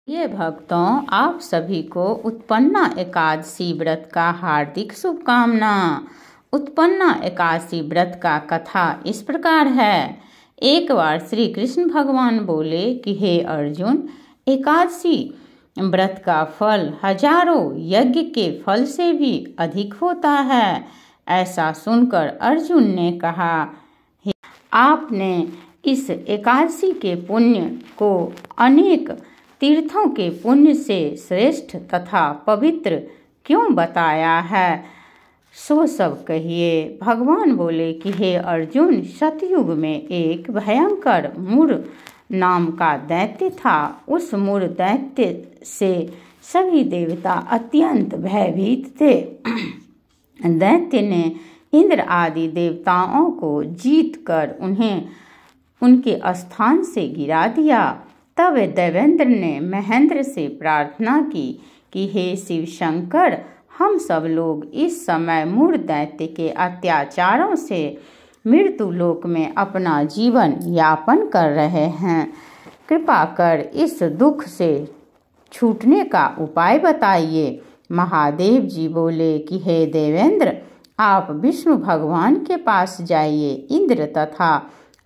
ये भक्तों, आप सभी को उत्पन्ना एकादशी व्रत का हार्दिक शुभकामना। उत्पन्ना एकादशी व्रत का कथा इस प्रकार है। एक बार श्री कृष्ण भगवान बोले कि हे अर्जुन, एकादशी व्रत का फल हजारों यज्ञ के फल से भी अधिक होता है। ऐसा सुनकर अर्जुन ने कहा, हे आपने इस एकादशी के पुण्य को अनेक तीर्थों के पुण्य से श्रेष्ठ तथा पवित्र क्यों बताया है, सो सब कहिए। भगवान बोले कि हे अर्जुन, सतयुग में एक भयंकर मूर नाम का दैत्य था। उस मूर दैत्य से सभी देवता अत्यंत भयभीत थे। दैत्य ने इंद्र आदि देवताओं को जीत कर उन्हें उनके स्थान से गिरा दिया। तब देवेंद्र ने महेंद्र से प्रार्थना की कि हे शिव शंकर, हम सब लोग इस समय मूर दैत्य के अत्याचारों से मृत्यु लोक में अपना जीवन यापन कर रहे हैं। कृपा कर इस दुख से छूटने का उपाय बताइए। महादेव जी बोले कि हे देवेंद्र, आप विष्णु भगवान के पास जाइए। इंद्र तथा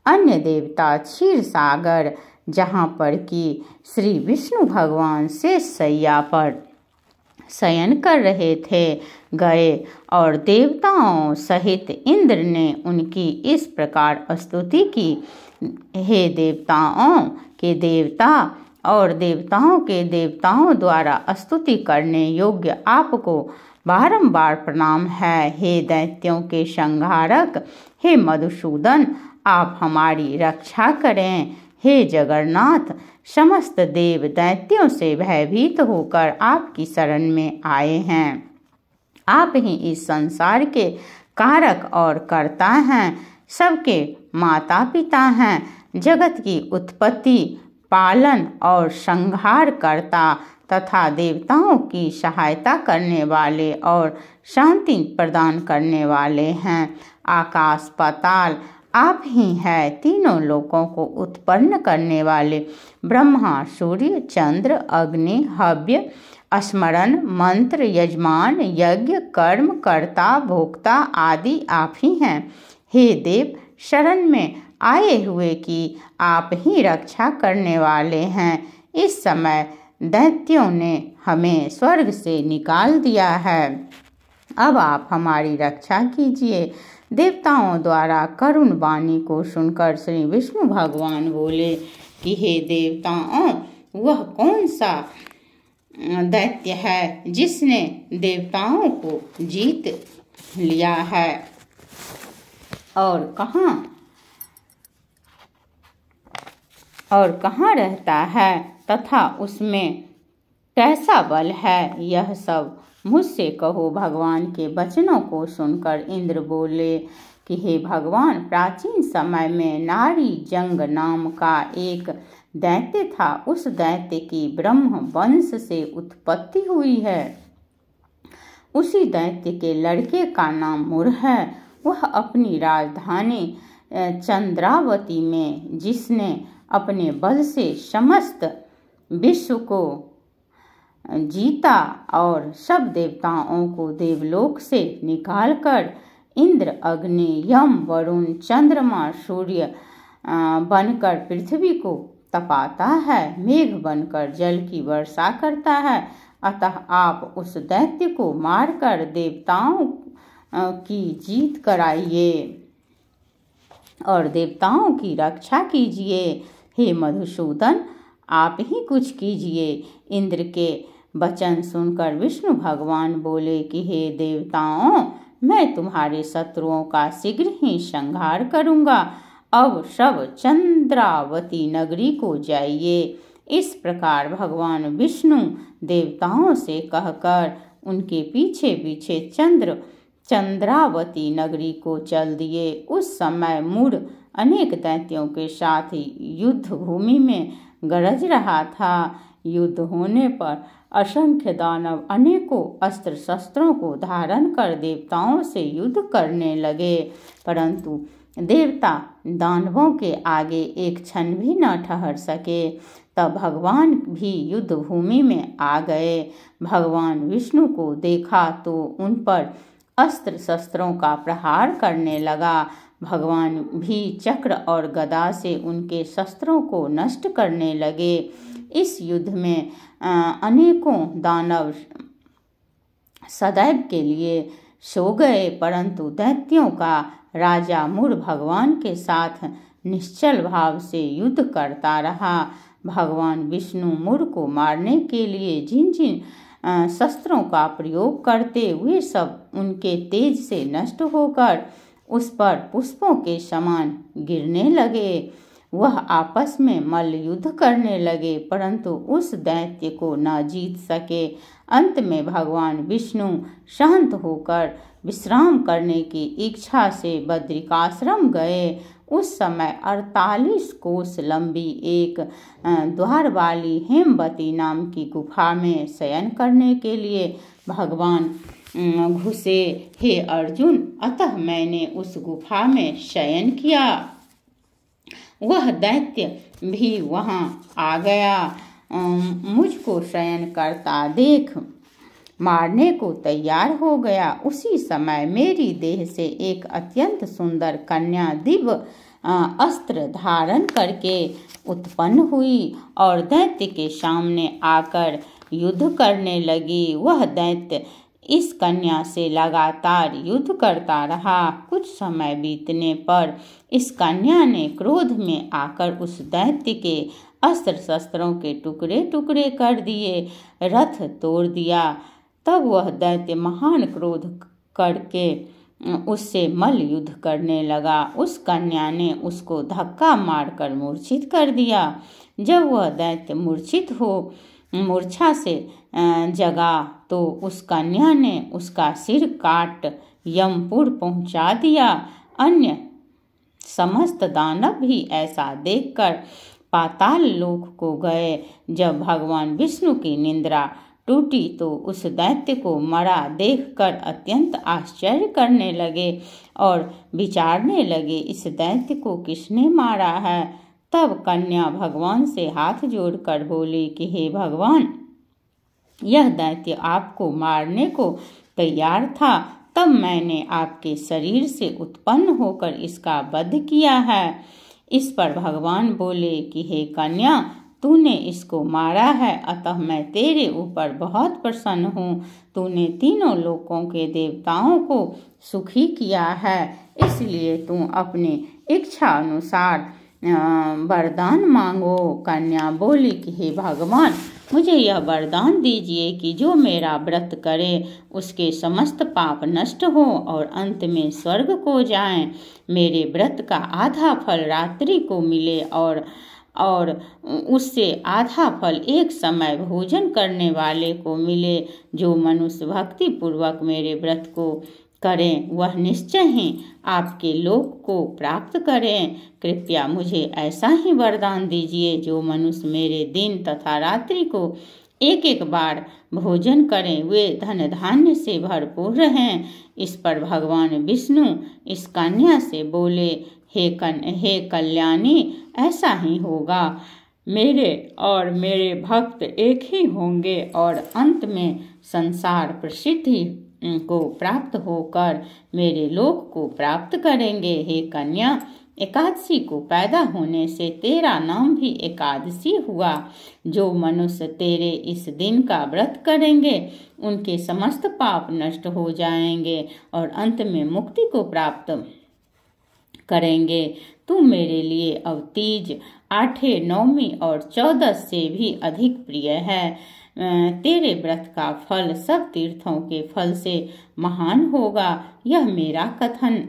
अन्य देवता क्षीर सागर, जहाँ पर कि श्री विष्णु भगवान शेष शैया पर शयन कर रहे थे, गए और देवताओं सहित इंद्र ने उनकी इस प्रकार स्तुति की, हे देवताओं के देवता और देवताओं के देवताओं द्वारा स्तुति करने योग्य आपको बारंबार प्रणाम है। हे दैत्यों के संहारक, हे मधुसूदन, आप हमारी रक्षा करें। हे जगन्नाथ, समस्त देव दैत्यों से भयभीत होकर आपकी शरण में आए हैं। आप ही इस संसार के कारक और कर्ता हैं, सबके माता पिता हैं, जगत की उत्पत्ति, पालन और संहार करता तथा देवताओं की सहायता करने वाले और शांति प्रदान करने वाले हैं। आकाश पाताल आप ही हैं। तीनों लोकों को उत्पन्न करने वाले ब्रह्मा, सूर्य, चंद्र, अग्नि, हव्य, स्मरण, मंत्र, यजमान, यज्ञ, कर्म, कर्ता, भोक्ता आदि आप ही हैं। हे देव, शरण में आए हुए की आप ही रक्षा करने वाले हैं। इस समय दैत्यों ने हमें स्वर्ग से निकाल दिया है, अब आप हमारी रक्षा कीजिए। देवताओं द्वारा करुण वाणी को सुनकर श्री विष्णु भगवान बोले कि हे देवताओं, वह कौन सा दैत्य है जिसने देवताओं को जीत लिया है और कहाँ रहता है तथा उसमें कैसा बल है, यह सब मुझसे कहो। भगवान के वचनों को सुनकर इंद्र बोले कि हे भगवान, प्राचीन समय में नारी जंग नाम का एक दैत्य था। उस दैत्य की ब्रह्म वंश से उत्पत्ति हुई है। उसी दैत्य के लड़के का नाम मुर है। वह अपनी राजधानी चंद्रावती में, जिसने अपने बल से समस्त विश्व को जीता और सब देवताओं को देवलोक से निकालकर इंद्र, अग्नि, यम, वरुण, चंद्रमा, सूर्य बनकर पृथ्वी को तपाता है, मेघ बनकर जल की वर्षा करता है। अतः आप उस दैत्य को मारकर देवताओं की जीत कराइए और देवताओं की रक्षा कीजिए। हे मधुसूदन, आप ही कुछ कीजिए। इंद्र के वचन सुनकर विष्णु भगवान बोले कि हे देवताओं, मैं तुम्हारे शत्रुओं का शीघ्र ही संहार करूंगा। अब सब चंद्रावती नगरी को जाइए। इस प्रकार भगवान विष्णु देवताओं से कहकर उनके पीछे पीछे चंद्रावती नगरी को चल दिए। उस समय मूढ़ अनेक दैत्यों के साथ युद्ध भूमि में गरज रहा था। युद्ध होने पर असंख्य दानव अनेकों अस्त्र शस्त्रों को धारण कर देवताओं से युद्ध करने लगे, परंतु देवता दानवों के आगे एक क्षण भी न ठहर सके। तब भगवान भी युद्ध भूमि में आ गए। भगवान विष्णु को देखा तो उन पर अस्त्र शस्त्रों का प्रहार करने लगा। भगवान भी चक्र और गदा से उनके शस्त्रों को नष्ट करने लगे। इस युद्ध में अनेकों दानव सदैव के लिए सो गए, परंतु दैत्यों का राजा मुर भगवान के साथ निश्चल भाव से युद्ध करता रहा। भगवान विष्णु मुर को मारने के लिए जिन जिन शस्त्रों का प्रयोग करते, वे सब उनके तेज से नष्ट होकर उस पर पुष्पों के समान गिरने लगे। वह आपस में मल्ल युद्ध करने लगे, परंतु उस दैत्य को न जीत सके। अंत में भगवान विष्णु शांत होकर विश्राम करने की इच्छा से बद्रिकाश्रम गए। उस समय 48 कोस लंबी एक द्वार वाली हेमवती नाम की गुफा में शयन करने के लिए भगवान घुसे। हे अर्जुन, अतः मैंने उस गुफा में शयन किया। वह दैत्य भी वहां आ गया। मुझको शयन करता देख मारने को तैयार हो गया। उसी समय मेरी देह से एक अत्यंत सुंदर कन्या दिव्य अस्त्र धारण करके उत्पन्न हुई और दैत्य के सामने आकर युद्ध करने लगी। वह दैत्य इस कन्या से लगातार युद्ध करता रहा। कुछ समय बीतने पर इस कन्या ने क्रोध में आकर उस दैत्य के अस्त्र शस्त्रों के टुकड़े टुकड़े कर दिए, रथ तोड़ दिया। तब वह दैत्य महान क्रोध करके उससे मल्ल युद्ध करने लगा। उस कन्या ने उसको धक्का मारकर मूर्छित कर दिया। जब वह दैत्य मूर्छा से जगा तो उस कन्या ने उसका सिर काट यमपुर पहुंचा दिया। अन्य समस्त दानव भी ऐसा देखकर पाताल लोक को गए। जब भगवान विष्णु की निंद्रा टूटी तो उस दैत्य को मरा देखकर अत्यंत आश्चर्य करने लगे और विचारने लगे, इस दैत्य को किसने मारा है। तब कन्या भगवान से हाथ जोड़कर बोली कि हे भगवान, यह दैत्य आपको मारने को तैयार था, तब मैंने आपके शरीर से उत्पन्न होकर इसका वध किया है। इस पर भगवान बोले कि हे कन्या, तूने इसको मारा है, अतः मैं तेरे ऊपर बहुत प्रसन्न हूँ। तूने तीनों लोकों के देवताओं को सुखी किया है, इसलिए तू अपनी इच्छा अनुसार वरदान मांगो। कन्या बोली कि हे भगवान, मुझे यह वरदान दीजिए कि जो मेरा व्रत करे उसके समस्त पाप नष्ट हो और अंत में स्वर्ग को जाएं। मेरे व्रत का आधा फल रात्रि को मिले और उससे आधा फल एक समय भोजन करने वाले को मिले। जो मनुष्य भक्ति पूर्वक मेरे व्रत को करें वह निश्चय ही आपके लोक को प्राप्त करें। कृपया मुझे ऐसा ही वरदान दीजिए जो मनुष्य मेरे दिन तथा रात्रि को एक एक बार भोजन करें, वे धन धान्य से भरपूर रहें। इस पर भगवान विष्णु इस कन्या से बोले, हे कल्याणी, ऐसा ही होगा। मेरे और मेरे भक्त एक ही होंगे और अंत में संसार प्रसिद्धि को प्राप्त होकर मेरे लोक को प्राप्त करेंगे। हे कन्या, एकादशी को पैदा होने से तेरा नाम भी एकादशी हुआ। जो मनुष्य तेरे इस दिन का व्रत करेंगे उनके समस्त पाप नष्ट हो जाएंगे और अंत में मुक्ति को प्राप्त करेंगे। तू मेरे लिए अब तीज, आठे, नौमी और 14 से भी अधिक प्रिय है। तेरे व्रत का फल सब तीर्थों के फल से महान होगा, यह मेरा कथन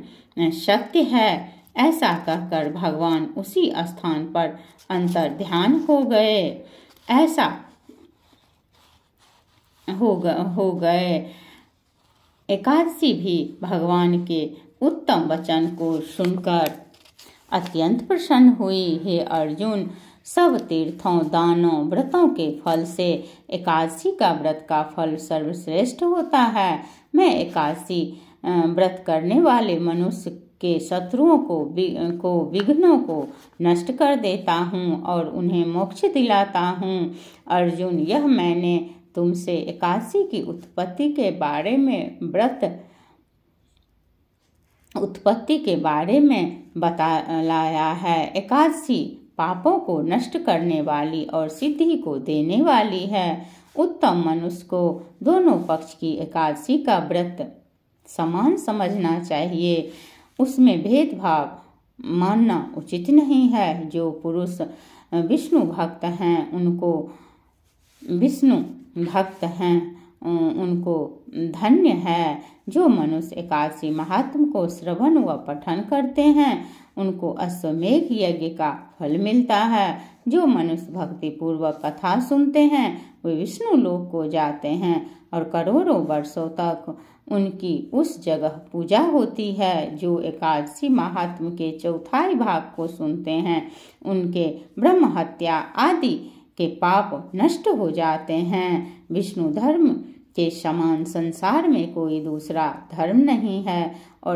सत्य है। ऐसा कहकर भगवान उसी स्थान पर अंतर ध्यान हो गए। ऐसा हो गए। एकादशी भी भगवान के उत्तम वचन को सुनकर अत्यंत प्रसन्न हुई। हे अर्जुन, सब तीर्थों, दानों, व्रतों के फल से एकादशी का व्रत का फल सर्वश्रेष्ठ होता है। मैं एकादशी व्रत करने वाले मनुष्य के शत्रुओं को विघ्नों को नष्ट कर देता हूँ और उन्हें मोक्ष दिलाता हूँ। अर्जुन, यह मैंने तुमसे एकादशी की उत्पत्ति के बारे में बतलाया है। एकादशी पापों को नष्ट करने वाली और सिद्धि को देने वाली है। उत्तम मनुष्य को दोनों पक्ष की एकादशी का व्रत समान समझना चाहिए। उसमें भेदभाव मानना उचित नहीं है। जो पुरुष विष्णु भक्त हैं उनको धन्य है। जो मनुष्य एकादशी महात्म को श्रवण व पठन करते हैं उनको अश्वमेघ यज्ञ का फल मिलता है। जो मनुष्य भक्ति पूर्वक कथा सुनते हैं वे विष्णु लोक को जाते हैं और करोड़ों वर्षों तक उनकी उस जगह पूजा होती है। जो एकादशी महात्म के चौथाई भाग को सुनते हैं उनके ब्रह्म हत्या आदि के पाप नष्ट हो जाते हैं। विष्णु धर्म के समान संसार में कोई दूसरा धर्म नहीं है और